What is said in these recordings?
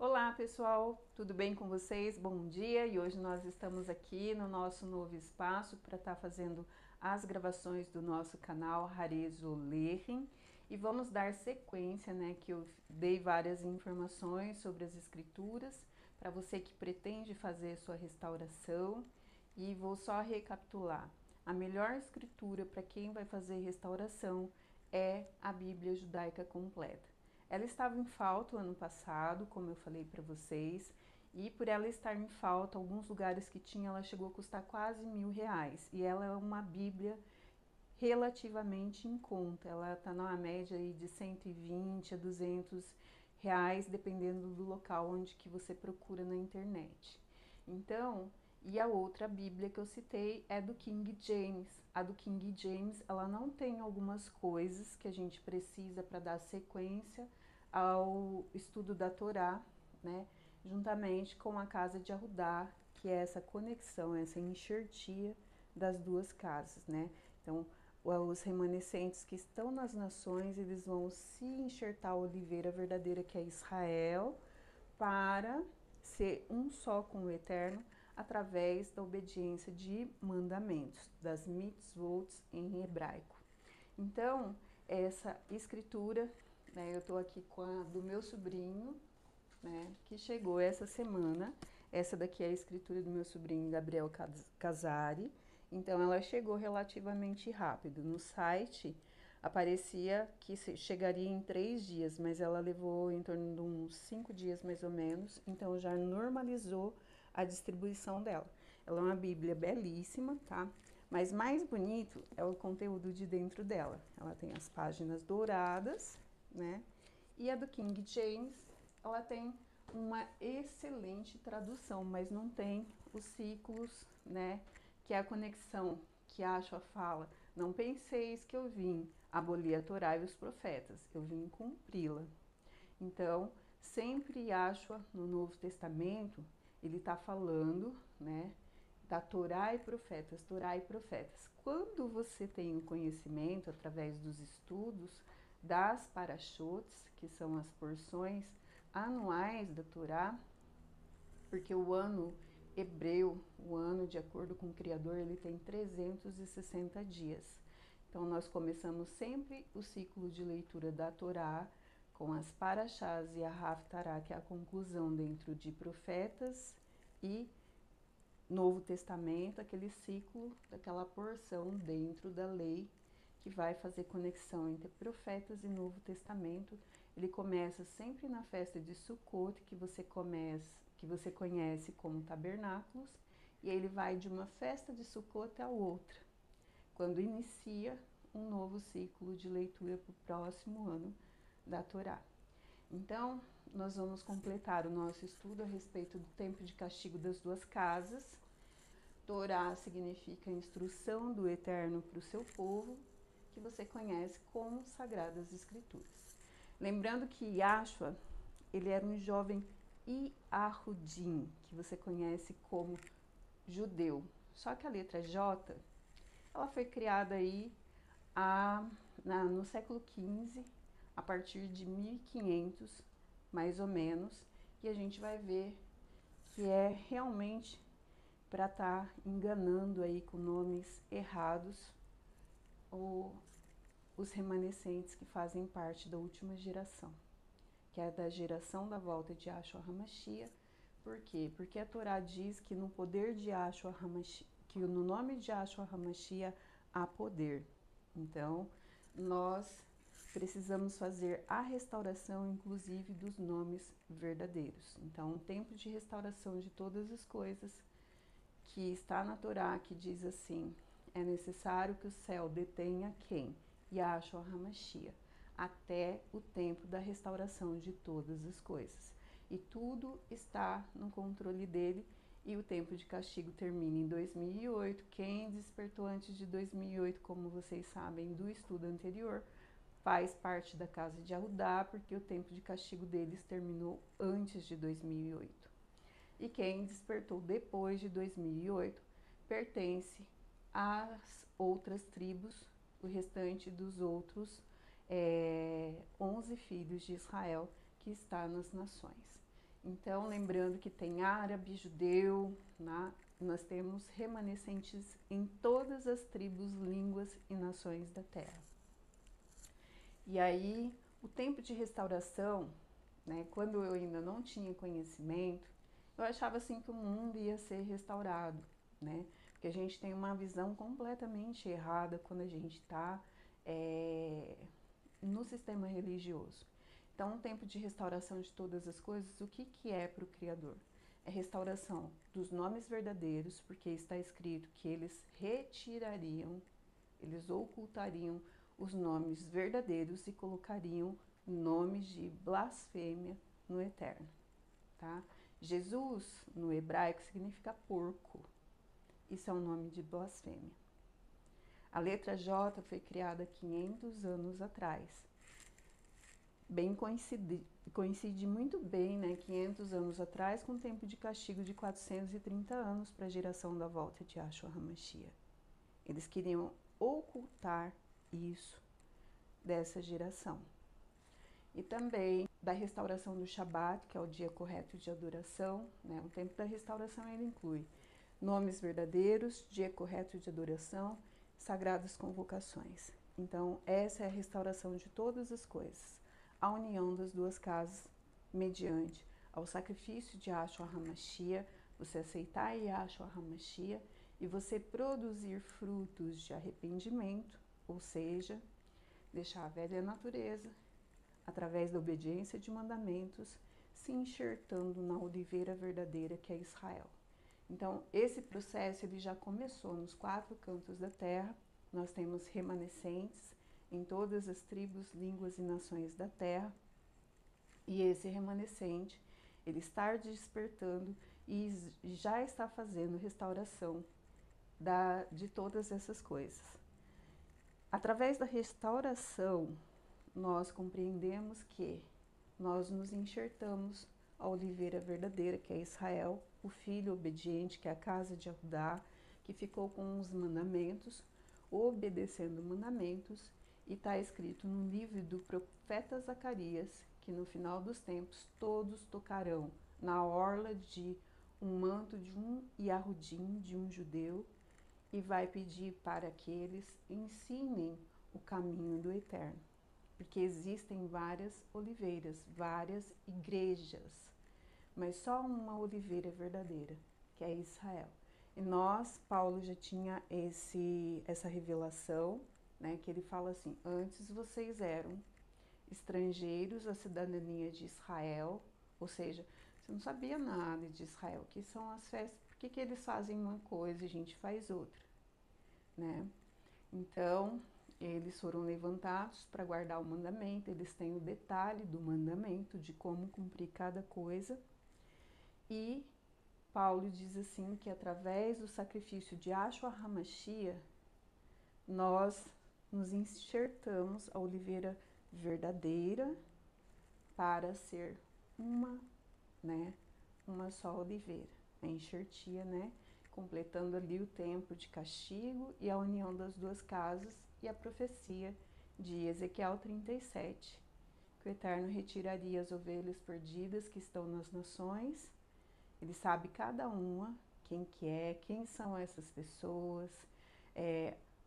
Olá pessoal, tudo bem com vocês? Bom dia! E hoje nós estamos aqui no nosso novo espaço para estar fazendo as gravações do nosso canal Harezo Lerem e vamos dar sequência, né, que eu dei várias informações sobre as escrituras para você que pretende fazer sua restauração e vou só recapitular. A melhor escritura para quem vai fazer restauração é a Bíblia Judaica Completa. Ela estava em falta o ano passado, como eu falei para vocês, e por ela estar em falta, alguns lugares que tinha, ela chegou a custar quase R$ 1.000. E ela é uma Bíblia relativamente em conta. Ela está numa média aí de 120 a R$ 200, dependendo do local onde que você procura na internet. Então, e a outra Bíblia que eu citei é do King James. A do King James, ela não tem algumas coisas que a gente precisa para dar sequência ao estudo da Torá, né? Juntamente com a casa de Arudá, que é essa conexão, essa enxertia das duas casas, né? Então, os remanescentes que estão nas nações, eles vão se enxertar a oliveira verdadeira, que é Israel, para ser um só com o Eterno, através da obediência de mandamentos, das mitzvot em hebraico. Então, essa escritura, né, eu estou aqui com a do meu sobrinho, né, que chegou essa semana. Essa daqui é a escritura do meu sobrinho Gabriel Casari. Então, ela chegou relativamente rápido. No site aparecia que chegaria em 3 dias, mas ela levou em torno de uns 5 dias mais ou menos. Então, já normalizou a distribuição dela. Ela é uma Bíblia belíssima, tá? Mas mais bonito é o conteúdo de dentro dela. Ela tem as páginas douradas, né? E a do King James, ela tem uma excelente tradução, mas não tem os ciclos, né? Que é a conexão que Yahshua fala. Não penseis que eu vim abolir a Torá e os profetas, eu vim cumpri-la. Então, sempre Yahshua, no Novo Testamento, ele está falando, né, da Torá e profetas, Torá e profetas. Quando você tem o conhecimento, através dos estudos, das parashotes, que são as porções anuais da Torá, porque o ano hebreu, o ano de acordo com o Criador, ele tem 360 dias. Então, nós começamos sempre o ciclo de leitura da Torá, com as Parashás e a Haftará, que é a conclusão dentro de profetas e Novo Testamento, aquele ciclo daquela porção dentro da lei que vai fazer conexão entre profetas e Novo Testamento. Ele começa sempre na festa de Sukkot, que você conhece como tabernáculos, e ele vai de uma festa de Sukkot a outra, quando inicia um novo ciclo de leitura para o próximo ano da Torá. Então, nós vamos completar o nosso estudo a respeito do tempo de castigo das duas casas. Torá significa instrução do Eterno para o seu povo, que você conhece como Sagradas Escrituras. Lembrando que Yahshua, ele era um jovem Iahudim, que você conhece como judeu. Só que a letra J, ela foi criada aí no século XV, a partir de 1500, mais ou menos, e a gente vai ver que é realmente para estar enganando aí com nomes errados os remanescentes que fazem parte da última geração, que é da geração da volta de Yahshua HaMashiach. Por quê? Porque a Torá diz que no poder de Yahshua HaMashiach, que no nome de Yahshua HaMashiach há poder. Então, nós precisamos fazer a restauração, inclusive, dos nomes verdadeiros. Então, um tempo de restauração de todas as coisas que está na Torá, que diz assim: é necessário que o céu detenha quem? Yahshua HaMashiach, até o tempo da restauração de todas as coisas. E tudo está no controle dele, e o tempo de castigo termina em 2008. Quem despertou antes de 2008, como vocês sabem do estudo anterior, faz parte da casa de Arudá, porque o tempo de castigo deles terminou antes de 2008. E quem despertou depois de 2008 pertence às outras tribos, o restante dos outros 11 filhos de Israel que está nas nações. Então, lembrando que tem árabe, judeu, né? Nós temos remanescentes em todas as tribos, línguas e nações da terra. E aí, o tempo de restauração, né, quando eu ainda não tinha conhecimento, eu achava assim que o mundo ia ser restaurado, né? Porque a gente tem uma visão completamente errada quando a gente está no sistema religioso. Então, um tempo de restauração de todas as coisas, o que é para o Criador? É restauração dos nomes verdadeiros, porque está escrito que eles retirariam, eles ocultariam os nomes verdadeiros e colocariam nomes de blasfêmia no eterno, tá? Jesus, no hebraico, significa porco. Isso é um nome de blasfêmia. A letra J foi criada 500 anos atrás. Bem coincide muito bem, né, 500 anos atrás, com o tempo de castigo de 430 anos para a geração da volta de Yahshua HaMashiach. Eles queriam ocultar isso dessa geração. E também da restauração do Shabat, que é o dia correto de adoração, né? O tempo da restauração ele inclui nomes verdadeiros, dia correto de adoração, sagradas convocações. Então, essa é a restauração de todas as coisas. A união das duas casas mediante ao sacrifício de Yahshua HaMashiach, você aceitar Yahshua HaMashiach e você produzir frutos de arrependimento, ou seja, deixar a velha natureza, através da obediência de mandamentos, se enxertando na oliveira verdadeira que é Israel. Então, esse processo ele já começou nos 4 cantos da terra. Nós temos remanescentes em todas as tribos, línguas e nações da terra. E esse remanescente, ele está despertando e já está fazendo restauração de todas essas coisas. Através da restauração, nós compreendemos que nós nos enxertamos a oliveira verdadeira, que é Israel, o filho obediente, que é a casa de Judá, que ficou com os mandamentos, obedecendo mandamentos, e está escrito no livro do profeta Zacarias, que no final dos tempos todos tocarão na orla de um manto de um Yahudim, de um judeu, e vai pedir para que eles ensinem o caminho do eterno. Porque existem várias oliveiras, várias igrejas, mas só uma oliveira verdadeira, que é Israel. E nós, Paulo já tinha essa revelação, né, que ele fala assim: antes vocês eram estrangeiros à cidadania de Israel, ou seja, você não sabia nada de Israel, que são as festas, por que eles fazem uma coisa e a gente faz outra, né? Então, eles foram levantados para guardar o mandamento, eles têm o detalhe do mandamento, de como cumprir cada coisa. E Paulo diz assim que através do sacrifício de Yahshua HaMashiach, nós nos enxertamos a oliveira verdadeira para ser uma, né, uma só oliveira. A enxertia, né, completando ali o tempo de castigo e a união das duas casas e a profecia de Ezequiel 37, que o Eterno retiraria as ovelhas perdidas que estão nas nações. Ele sabe cada uma, quem que é, quem são essas pessoas,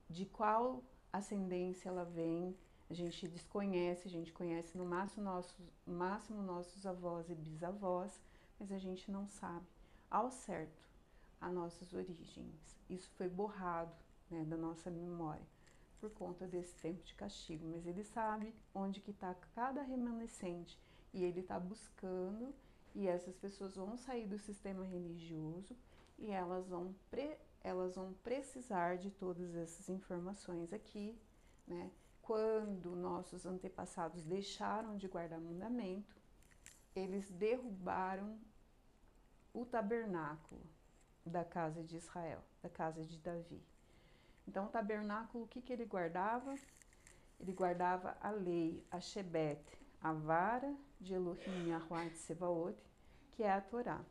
de qual ascendência ela vem. A gente desconhece, a gente conhece no máximo nossos avós e bisavós, mas a gente não sabe ao certo as nossas origens. Isso foi borrado, né, da nossa memória por conta desse tempo de castigo, mas ele sabe onde que está cada remanescente e ele está buscando, e essas pessoas vão sair do sistema religioso e elas vão precisar de todas essas informações aqui, né? Quando nossos antepassados deixaram de guardar mandamento, eles derrubaram o tabernáculo da casa de Israel, da casa de Davi. Então, o tabernáculo, o que ele guardava? Ele guardava a lei, a Shebet, a vara de Elohim Yahuwah Tsevaot, que é a Torá.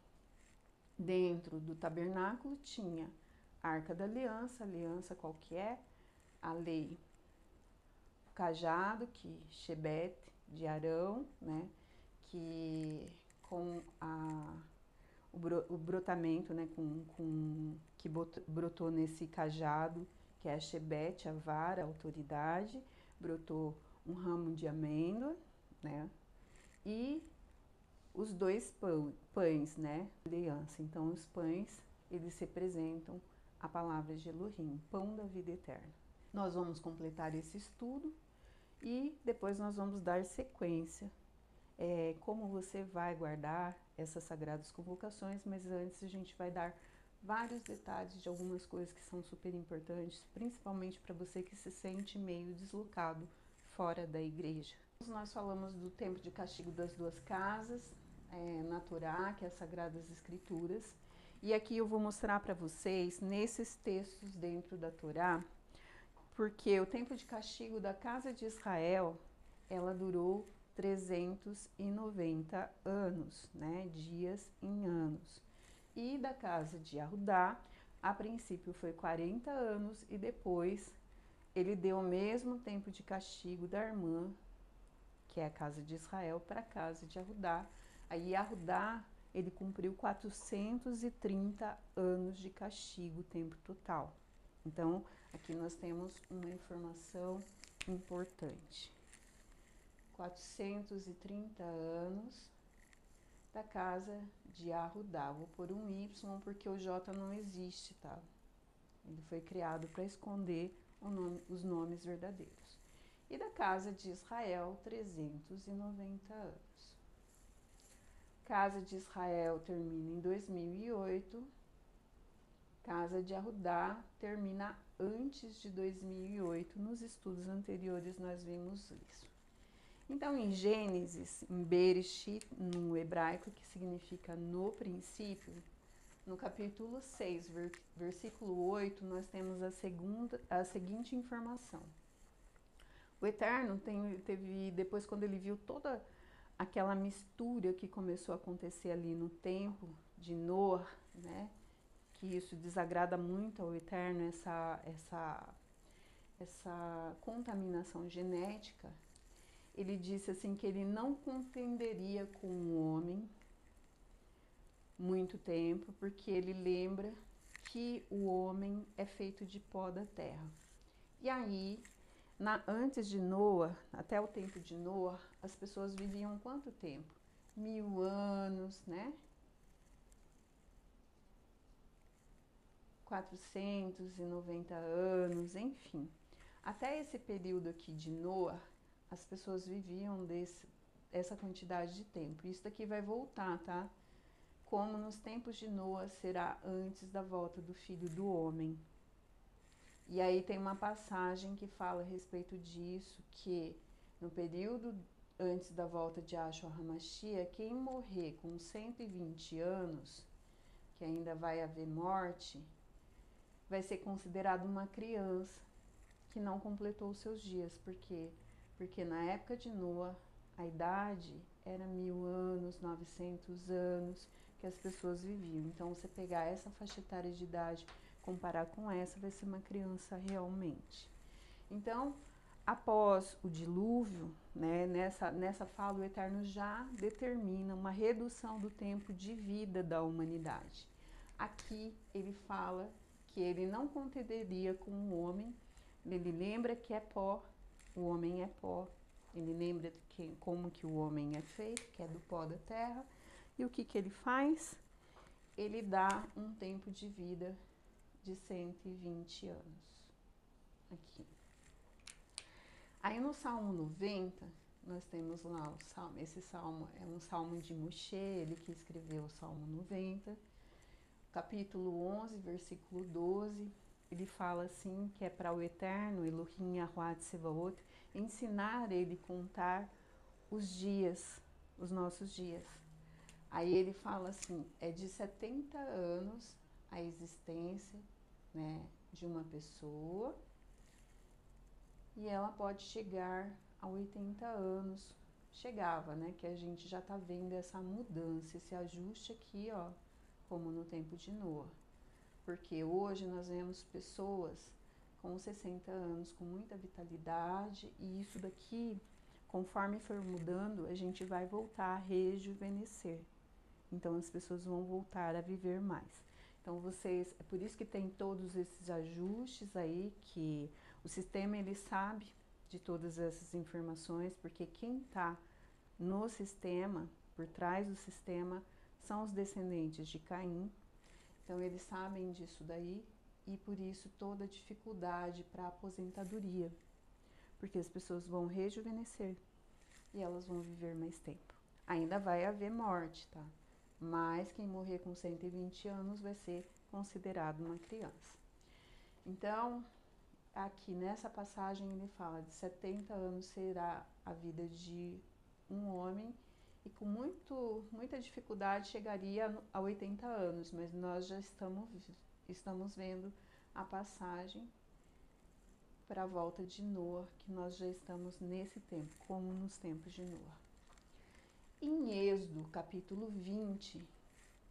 Dentro do tabernáculo tinha a Arca da aliança qual que é? A lei, o cajado, que Shebet, de Arão, né? Que com o brotamento, né, que brotou nesse cajado, que é a Shebet, a vara, a autoridade, brotou um ramo de amêndoa, né, e os dois pães, né, aliança. Então, os pães, eles representam a palavra de Elohim, pão da vida eterna. Nós vamos completar esse estudo e depois nós vamos dar sequência. Como você vai guardar essas sagradas convocações, mas antes a gente vai dar vários detalhes de algumas coisas que são super importantes, principalmente para você que se sente meio deslocado fora da igreja. Nós falamos do tempo de castigo das duas casas, na Torá, que é as Sagradas Escrituras, e aqui eu vou mostrar para vocês, nesses textos dentro da Torá, porque o tempo de castigo da casa de Israel, ela durou 390 anos, né? Dias em anos. E da casa de Yehudá, a princípio foi 40 anos e depois ele deu o mesmo tempo de castigo da irmã, que é a casa de Israel, para a casa de Yehudá. Aí Yehudá, ele cumpriu 430 anos de castigo, tempo total. Então, aqui nós temos uma informação importante. 430 anos da casa de Yehudá. Vou pôr um Y porque o J não existe, tá? Ele foi criado para esconder os nomes verdadeiros. E da casa de Israel, 390 anos. Casa de Israel termina em 2008. Casa de Yehudá termina antes de 2008. Nos estudos anteriores nós vimos isso. Então, em Gênesis, em Bereshit, no hebraico, que significa no princípio, no capítulo 6, versículo 8, nós temos a seguinte informação. O Eterno teve, depois quando ele viu toda aquela mistura que começou a acontecer ali no tempo de Noé, né, que isso desagrada muito ao Eterno, essa contaminação genética, ele disse assim que ele não contenderia com o homem muito tempo, porque ele lembra que o homem é feito de pó da terra. E aí, antes de Noé, até o tempo de Noé, as pessoas viviam quanto tempo? 1000 anos, né? 490 anos, enfim. Até esse período aqui de Noé, as pessoas viviam essa quantidade de tempo. Isso daqui vai voltar, tá? Como nos tempos de Noé será antes da volta do Filho do Homem. E aí tem uma passagem que fala a respeito disso, que no período antes da volta de Yahshua HaMashiach, quem morrer com 120 anos, que ainda vai haver morte, vai ser considerado uma criança que não completou os seus dias. Por quê? Porque na época de Noé, a idade era 1000 anos, 900 anos que as pessoas viviam. Então, você pegar essa faixa etária de idade, comparar com essa, vai ser uma criança realmente. Então, após o dilúvio, né, nessa fala, o Eterno já determina uma redução do tempo de vida da humanidade. Aqui, ele fala que ele não contenderia com o homem. Ele lembra que é pó, o homem é pó. Ele lembra como que o homem é feito, que é do pó da terra. E o que ele faz? Ele dá um tempo de vida de 120 anos. Aqui. Aí no Salmo 90, nós temos lá o salmo. Esse salmo é um salmo de Moshe, ele que escreveu o Salmo 90. Capítulo 11, versículo 12. Ele fala assim, que é para o Eterno, Elohim Yahuwah Tsevaot, ensinar ele a contar os dias, os nossos dias. Aí ele fala assim, é de 70 anos a existência, né, de uma pessoa, e ela pode chegar a 80 anos. Chegava, né, que a gente já tá vendo essa mudança, esse ajuste aqui, ó, como no tempo de Noé. Porque hoje nós vemos pessoas com 60 anos com muita vitalidade, e isso daqui, conforme for mudando, a gente vai voltar a rejuvenescer. então as pessoas vão voltar a viver mais. Então vocês, é por isso que tem todos esses ajustes aí, que o sistema ele sabe de todas essas informações, porque quem está no sistema, por trás do sistema, são os descendentes de Caim. Então eles sabem disso daí e por isso toda a dificuldade para a aposentadoria, porque as pessoas vão rejuvenescer e elas vão viver mais tempo. Ainda vai haver morte, tá? Mas quem morrer com 120 anos vai ser considerado uma criança. Então, aqui nessa passagem ele fala de 70 anos será a vida de um homem e com muita dificuldade chegaria a 80 anos, mas nós já estamos vendo a passagem para a volta de Noa, que nós já estamos nesse tempo, como nos tempos de Noa. Em Êxodo, capítulo 20,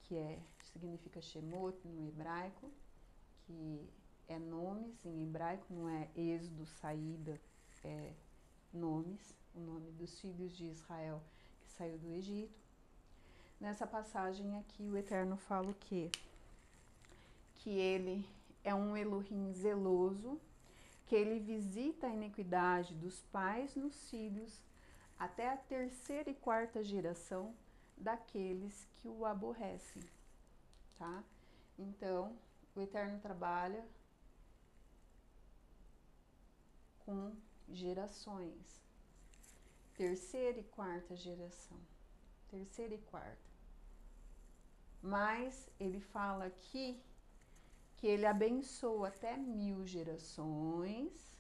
que significa Shemot no hebraico, que é nomes em hebraico, não é êxodo, saída, é nomes, o nome dos filhos de Israel que saiu do Egito. Nessa passagem aqui o Eterno fala o quê? Que ele é um Elohim zeloso, que ele visita a iniquidade dos pais nos filhos até a terceira e quarta geração daqueles que o aborrecem, tá? Então, o Eterno trabalha com gerações, terceira e quarta geração, terceira e quarta. Mas ele fala aqui que ele abençoa até 1000 gerações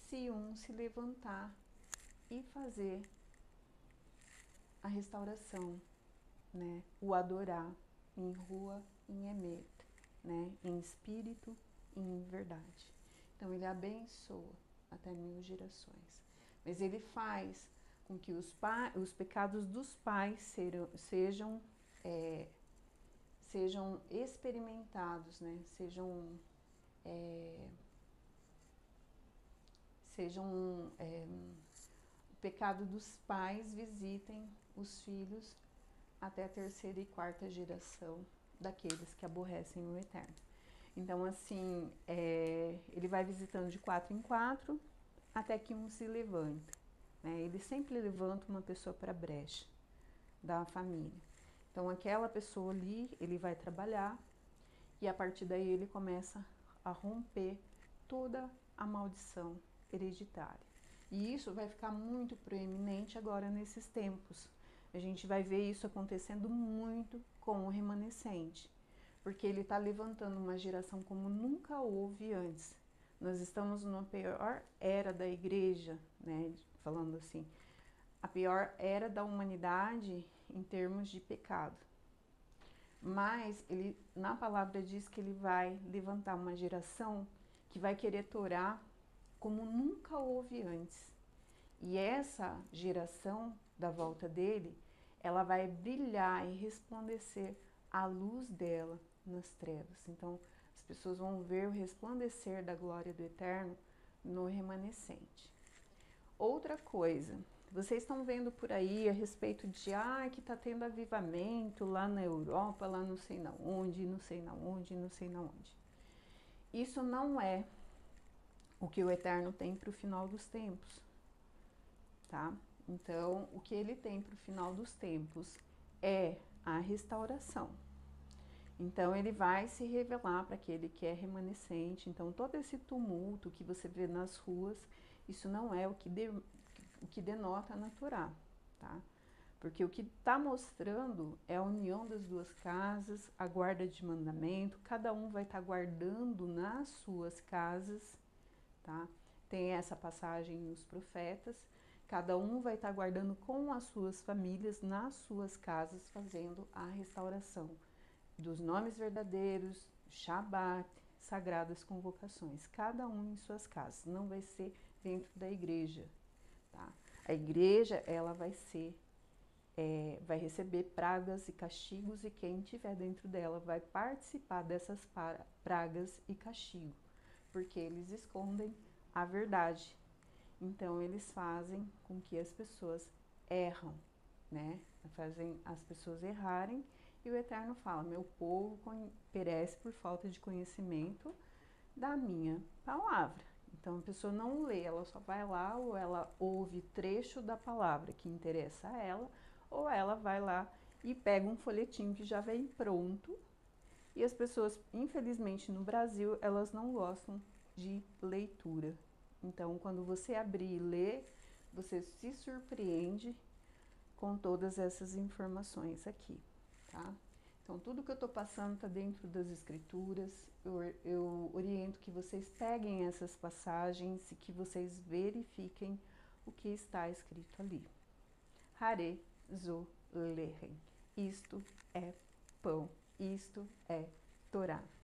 se um se levantar e fazer a restauração, né? O adorar em rua, em emet, né? Em espírito e em verdade. Então ele abençoa até 1000 gerações. Mas ele faz com que os pecados dos pais sejam experimentados, né? O pecado dos pais visitem os filhos até a terceira e quarta geração daqueles que aborrecem o Eterno. Então, assim, ele vai visitando de 4 em 4 até que um se levanta, né? Ele sempre levanta uma pessoa para a brecha da família. Então, aquela pessoa ali, ele vai trabalhar e a partir daí ele começa a romper toda a maldição hereditária. E isso vai ficar muito proeminente agora nesses tempos. A gente vai ver isso acontecendo muito com o remanescente, porque ele está levantando uma geração como nunca houve antes. Nós estamos numa pior era da igreja, né? Falando assim, a pior era da humanidade em termos de pecado. Mas ele, na palavra diz que ele vai levantar uma geração que vai querer Torá como nunca houve antes. E essa geração da volta dele, ela vai brilhar e resplandecer a luz dela nas trevas. Então, as pessoas vão ver o resplandecer da glória do Eterno no remanescente. Outra coisa, vocês estão vendo por aí a respeito de que está tendo avivamento lá na Europa, lá não sei na onde, não sei na onde, não sei na onde. Isso não é o que o Eterno tem para o final dos tempos, tá? Então, o que ele tem para o final dos tempos é a restauração. Então, ele vai se revelar para aquele que é remanescente. Então, todo esse tumulto que você vê nas ruas, isso não é o que denota a Torá, tá? Porque o que está mostrando é a união das duas casas, a guarda de mandamento, cada um vai estar guardando nas suas casas, tá? Tem essa passagem nos profetas, cada um vai estar guardando com as suas famílias nas suas casas, fazendo a restauração dos nomes verdadeiros, Shabat, sagradas convocações, cada um em suas casas, não vai ser dentro da igreja, tá? A igreja, ela vai receber pragas e castigos e quem estiver dentro dela vai participar dessas pragas e castigo, porque eles escondem a verdade. Então, eles fazem com que as pessoas erram, né? fazem as pessoas errarem, e o Eterno fala: meu povo perece por falta de conhecimento da minha palavra. Então a pessoa não lê, ela só vai lá, ou ela ouve trecho da palavra que interessa a ela, ou ela vai lá e pega um folhetim que já vem pronto. E as pessoas, infelizmente no Brasil, elas não gostam de leitura. Então, quando você abrir e ler, você se surpreende com todas essas informações aqui, tá? Então, tudo que eu tô passando tá dentro das escrituras. Eu oriento que vocês peguem essas passagens e que vocês verifiquem o que está escrito ali. Hare zo lehem. Isto é pão. Isto é Torá.